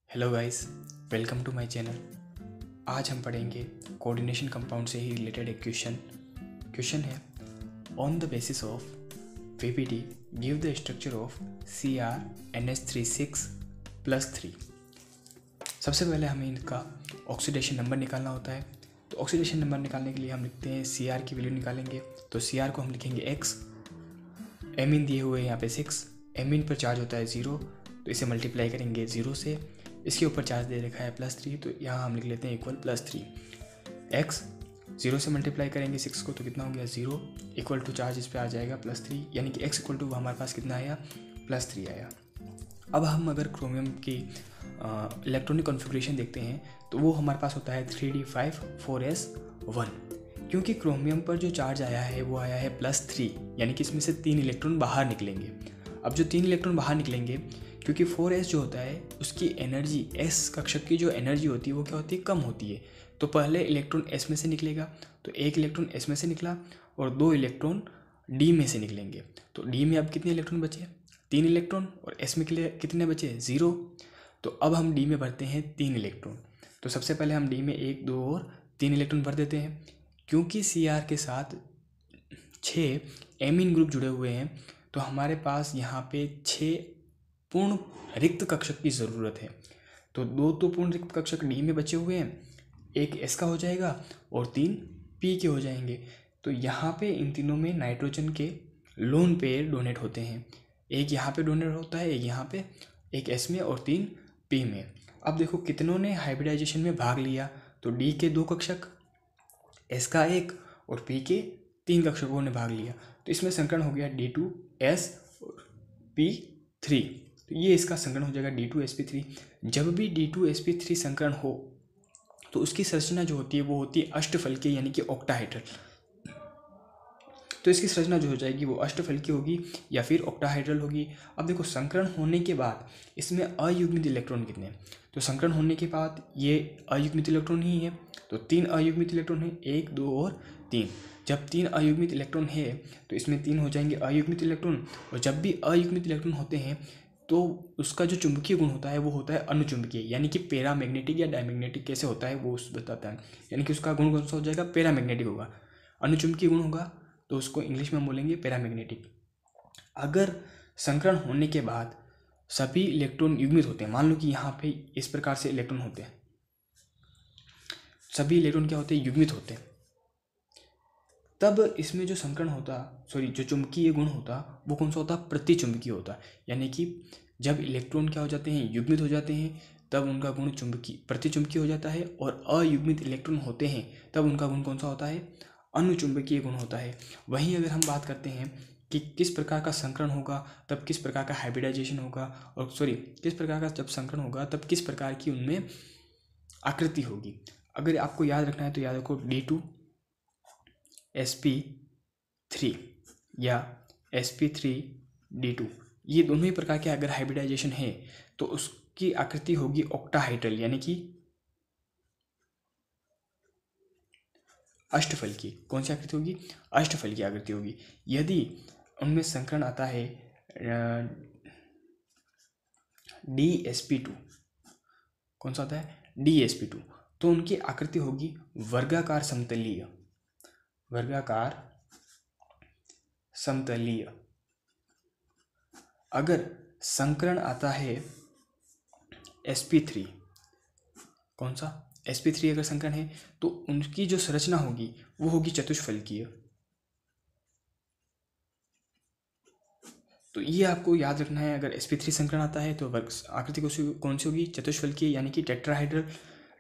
Hello guys, welcome to my channel. आज हम पढ़ेंगे कोऑर्डिनेशन कंपाउंड से ही रिलेटेड एक क्वेश्चन है। On the basis of PPT give the structure of CrNH36+3। सबसे पहले हमें इनका ऑक्सीडेशन नंबर निकालना होता है। तो ऑक्सीडेशन नंबर निकालने के लिए हम लिखते हैं Cr की वैल्यू निकालेंगे। तो Cr को हम लिखेंगे x, एमीन दिए हुए यहाँ पे 6, एमीन पर चार्ज होता है 0, तो इसे मल्टीप्लाई करेंगे 0 से। इसके ऊपर चार्ज दे रखा है +3, तो यहाँ हम लिख लेते हैं इक्वल +3। x 0 से मल्टीप्लाई करेंगे 6 को, तो कितना हो गया 0 इक्वल टू चार्ज इस पर आ जाएगा +3, यानी कि x इक्वल टू हमारे पास कितना आया +3 आया। अब हम अगर क्रोमियम की इलेक्ट्रॉनिक कॉन्फ़िगरेशन देखते हैं तो वो हमारे पास होता है 3d5 4s1, क्योंकि क्रोमियम पर जो चार्ज आया है वो आया है +3, यानी कि इसमें से 3 इलेक्ट्रॉन बाहर निकलेंगे। अब जो 3 इलेक्ट्रॉन बाहर निकलेंगे, क्योंकि 4s जो होता है उसकी एनर्जी s कक्षक की जो एनर्जी होती है वो क्या होती है, कम होती है। तो पहले इलेक्ट्रॉन s में से निकलेगा, तो एक इलेक्ट्रॉन s में से निकला और 2 इलेक्ट्रॉन d में से निकलेंगे। तो d में अब कितने इलेक्ट्रॉन बचे, 3 इलेक्ट्रॉन, और s में कितने बचे 0। तो अब हम d में भरते हैं 3 इलेक्ट्रॉन। तो सबसे पहले हम d में 1, 2 और 3 इलेक्ट्रॉन भर देते हैं। क्योंकि Cr के साथ 6 एमीन ग्रुप जुड़े हुए हैं, तो हमारे पास यहाँ पे 6 पूर्ण रिक्त कक्षक की ज़रूरत है। तो 2 तो पूर्ण रिक्त कक्षक डी में बचे हुए हैं, एक एस का हो जाएगा और 3 पी के हो जाएंगे। तो यहाँ पे इन तीनों में नाइट्रोजन के लोन पेयर डोनेट होते हैं। एक यहाँ पे डोनेट होता है, एक यहाँ पे, एक एस में और 3 पी में। अब देखो कितनों ने हाइब्रिडाइजेशन में भाग लिया, तो डी के 2 कक्षक, एस का 1 और पी के 3 कक्षकों ने भाग लिया। तो इसमें संकरण हो गया D2sp3। तो ये इसका संकरण हो जाएगा D2sp3। जब भी D2sp3 संकरण हो तो उसकी संरचना जो होती है वो होती है अष्टफलकीय, यानी कि ऑक्टाहेड्रल। तो इसकी संरचना जो हो जाएगी वो अष्टफलकीय होगी या फिर ऑक्टाहेड्रल होगी। अब देखो संकरण होने के बाद इसमें अयुग्मित इलेक्ट्रॉन कितने हैं, तो संकरण होने के बाद ये अयुग्मित इलेक्ट्रॉन ही है। तो 3 अयुग्मित इलेक्ट्रॉन है, 1, 2 और 3। जब 3 अयुग्मित इलेक्ट्रॉन है तो इसमें 3 हो जाएंगे अयुग्मित इलेक्ट्रॉन। और जब भी अयुग्मित इलेक्ट्रॉन होते हैं तो उसका जो चुंबकीय गुण होता है वो होता है अनुचुंबकीय, यानी कि पैरामैग्नेटिक या डायमैग्नेटिक कैसे होता है वो बताता है। यानी कि उसका गुण कौन सा हो जाएगा, पैरामैग्नेटिक होगा। अनुचुंबकीय गुण होगा तो उसको इंग्लिश में हम बोलेंगे पैरामैग्नेटिक। अगर संकरण होने के बाद सभी इलेक्ट्रॉन युग्मित होते हैं, मान लो कि यहाँ पे इस प्रकार से इलेक्ट्रॉन होते हैं, सभी इलेक्ट्रॉन क्या होते हैं, युग्मित होते हैं, तब इसमें जो संकरण होता, जो चुंबकीय गुण होता वो कौन सा होता, प्रतिचुंबकीय होता। यानी कि जब इलेक्ट्रॉन क्या हो जाते हैं, युग्मित हो जाते हैं, तब उनका गुण प्रतिचुंबकीय हो जाता है। और अयुग्मित इलेक्ट्रॉन होते हैं तब उनका गुण कौन सा होता है, अनुचुंबकीय गुण होता है। वहीं अगर हम बात करते हैं कि किस प्रकार का संकरण होगा तब किस प्रकार का हाइब्रिडाइजेशन होगा, और किस प्रकार का जब संकरण होगा तब किस प्रकार की उनमें आकृति होगी। अगर आपको याद रखना है तो याद रखो D2sp3 या sp3d2, ये दोनों ही प्रकार के अगर हाइब्रिडाइजेशन है तो उसकी आकृति होगी ऑक्टाहाइड्रल, यानी कि अष्टफलकीय। कौन सी आकृति होगी, अष्टफलकीय आकृति होगी। यदि उनमें संकरण आता है DsP2, कौन सा आता है DsP2, तो उनकी आकृति होगी वर्गाकार समतलीय, वर्गाकार समतलीय। अगर संकरण आता है sp3, कौन सा sp3 अगर संकरण है तो उनकी जो संरचना होगी वो होगी चतुष्फलकीय। तो ये आपको याद रखना है, अगर sp3 संकरण आता है तो आकृति कौन सी होगी, चतुष्फलकीय, यानी कि टेट्राहाइड्रल।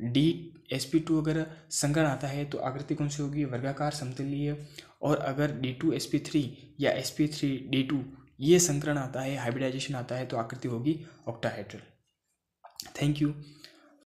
DsP2 अगर संकरण आता है तो आकृति कौन सी होगी, वर्गाकार समतलीय। और अगर D2sp3 या sp3d2 ये संकरण आता है, हाइब्रिडाइजेशन आता है, तो आकृति होगी ऑक्टाहेड्रल। Thank you.